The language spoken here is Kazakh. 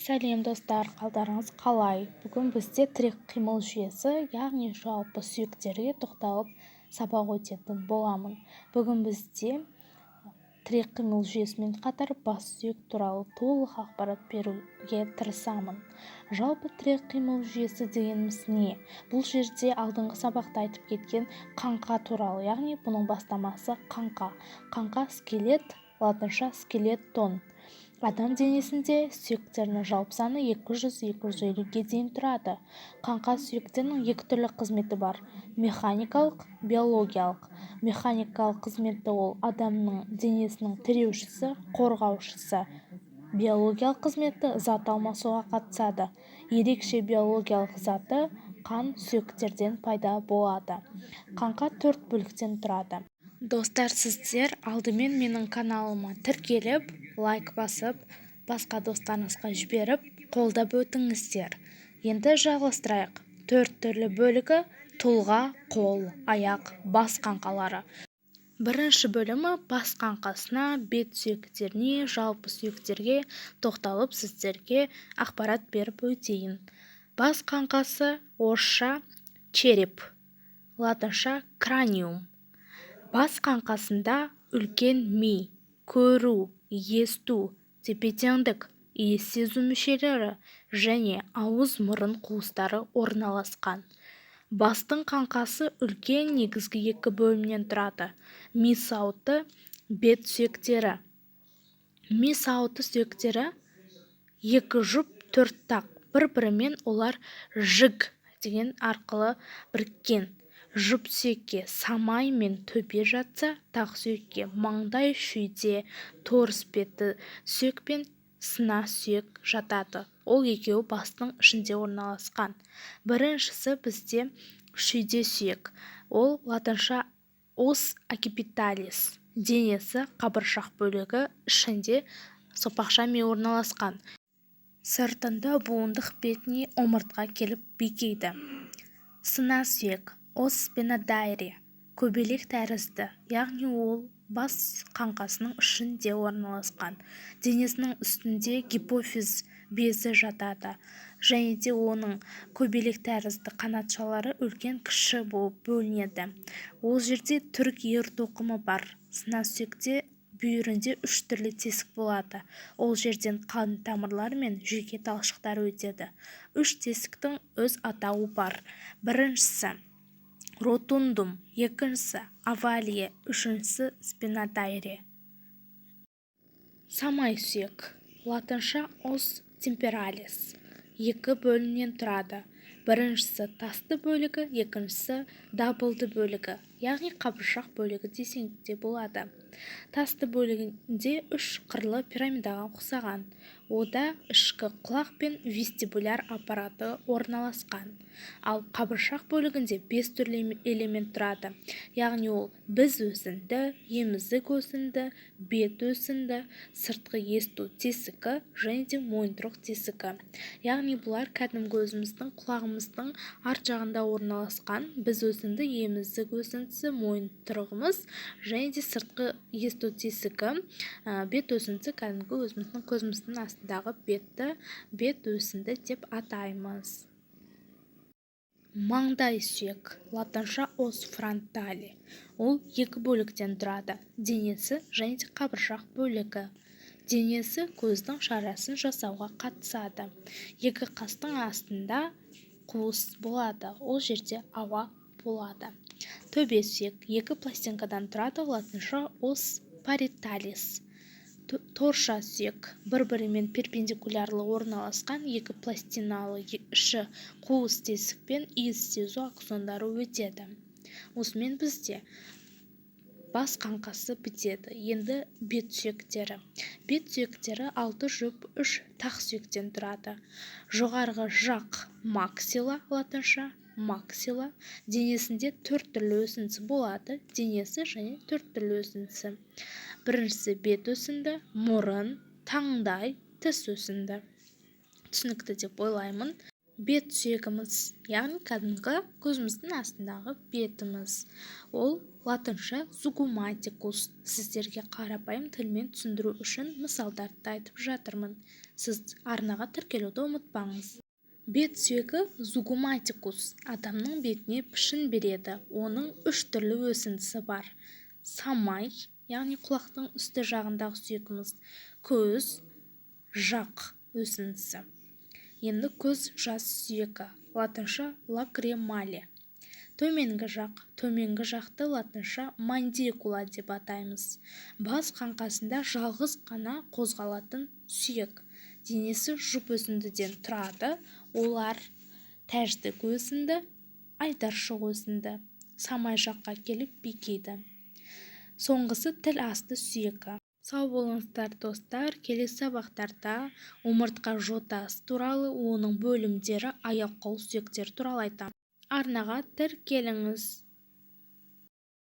Сәлем достар, қалдарыңыз қалай? Бүгін бізде тірек қимыл жүйесі, яғни жалпы сүйектерге тоқталып сабақ өтетін боламын. Бүгін бізде тірек қимыл жүйесімен қатар бас сүйек туралы толық ақпарат беруге тырысамын. Жалпы тірек қимыл жүйесі дегеніміз не? Бұл жерде алдыңғы сабақта айтып кеткен қаңқа туралы, яғни бұның бастамасы қаңқа. Қаңқа скелет, латынша скелеттон. Адам денесінде сүйектерінің жалпы саны 200-250-ге дейін тұрады. Қаңқа сүйектерінің екі түрлі қызметі бар: механикалық, биологиялық. Механикалық қызметі ол адамның денесінің тіреушісі, қорғаушысы. Биологиялық қызметі зат алмасуға қатысады. Ерекше биологиялық заты қан сүйектерден пайда болады. Қаңқа 4 бөліктен тұрады. Достар, сіздер алдымен менің каналыма тіркеліп, лайк басып, басқа достарыңызға жіберіп, қолдап өтіңіздер. Енді жалғастырайық. 4 түрлі бөлігі: тұлға, қол, аяқ, бас қаңқалары. Бірінші бөлімі бас қаңқасына, бет сүйектеріне, жалпы сүйектерге тоқталып сіздерге ақпарат беріп өтейін. Бас қаңқасы орысша череп, латынша краниум. Бас қаңқасында үлкен ми, көру, есту, тепе-теңдік, иіс сезу мүшелері және ауыз-мұрын қуыстары орналасқан. Бастың қаңқасы үлкен негізгі екі бөлімнен тұрады: ми сауыты, бет сүйектері. Ми сауыты сүйектері екі жұп төрттақ, бір-бірімен олар жік деген арқылы біріккен. Жұп сүйекке самай мен төбе жатса, тақ сүйекке маңдай, шүйде, торс беті сүйек пен сына сүйек жатады. Ол екеуі бастың ішінде орналасқан. Біріншісі бізде шүйде сүйек. Ол латынша ос аккипиталис. Денесі қабыршақ бөлігі, ішінде сопақша ми орналасқан. Сыртында буындық бетіне омыртқа келіп бекейді. Сына сүйек, ос спинодайре, көбелек тәрізді, яғни ол бас қаңқасының ішінде орналасқан. Денесінің үстінде гипофиз безі жатады, және де оның көбелек тәрізді қанатшалары үлкен-кіші болып бөлінеді. Ол жерде түрік ер-тоқымы бар. Сына сүйекте бүйірінде 3 түрлі тесік болады. Ол жерден қан тамырлар мен жүйке талшықтары өтеді. 3 тесіктің өз атауы бар. Біріншісі ротундум, екіншісі овалия, үшіншісі спинодайре. Самай сүйек, латынша ос темпералис, екі бөлімнен тұрады. Біріншісі тасты бөлігі, екіншісі дабылды бөлігі, яғни қабыршақ бөлігі десек те болады. Тасты бөлігінде 3 қырлы пирамидаға ұқсаған. Ода ішкі құлақ пен вестибуляр аппараты орналасқан. Ал қабыршақ бөлігінде 5 түрлі элемент тұрады. Яғни ол біз өсінді, емізік өсінді, бет өсінді, сыртқы есту тесігі және де мойынтұрақ тесігі. Яғни бұлар кәдімгі өзіміздің құлағымыздың арт жағында орналасқан. Біз өсінді, емізік өсіндісі, мойынтұрығымыз және де сыртқы есту тесігі, бет өсіндісі кәдімгі өзіміздің көзіміздің астындағы бетті бет өсінді деп атаймыз. Маңдай сүйек, латынша ос фронтали. Ол 2 бөліктен тұрады: денесі және де қабыршақ бөлігі. Денесі көздің шарасын жасауға қатысады. Екі қастың астында қуыс болады. Ол жерде ауа болады. Төбе сүйек 2 пластинкадан тұрады, латынша ос париеталис. Торша сүйек бір-бірімен перпендикулярлы орналасқан 2 пластиналы іші қуыс тесік пен иіс сезу аксондары өтеді. Осымен бізде бас қаңқасы бітеді. Енді бет сүйектері. Бет сүйектері 6 жұп 3 тақ сүйектен тұрады. Жоғарғы жақ максила, латынша максила. Денесінде 4 түрлі өсіндісі болады. Денесі және 4 түрлі өсіндісі. Біріншісі бет өсінді, мұрын, таңдай, тіс өсінді. Түсінікті деп ойлаймын. бет сүйегіміз, яғни кәдімгі көзіміздің астындағы бетіміз. Ол латынша зугуматикус. Сіздерге қарапайым тілмен түсіндіру үшін мысалдарды айтып жатырмын. Сіз арнаға тіркелуді ұмытпаңыз. Бет сүйегі зугуматикус адамның бетіне пішін береді. Оның 3 түрлі өсіндісі бар. Самай, яғни құлақтың үсті жағындағы сүйегіміз, көз, жақ өсіндісі. Енді көз жас сүйегі, латынша лакримале. Төменгі жақты латынша мандикула деп атаймыз. Бас қаңқасында жалғыз қана қозғалатын сүйек. Денесі жұп өсіндіден тұрады. Олар тәждік өсінді, айдаршық өсінді. Самай жаққа келіп бекейді. Соңғысы тіл асты сүйегі. Сау болыңыздар достар, келесі сабақтарда омыртқа жотасы туралы, оның бөлімдері, аяқ қол сүйектері туралы айтамын. Арнаға тіркеліңіз.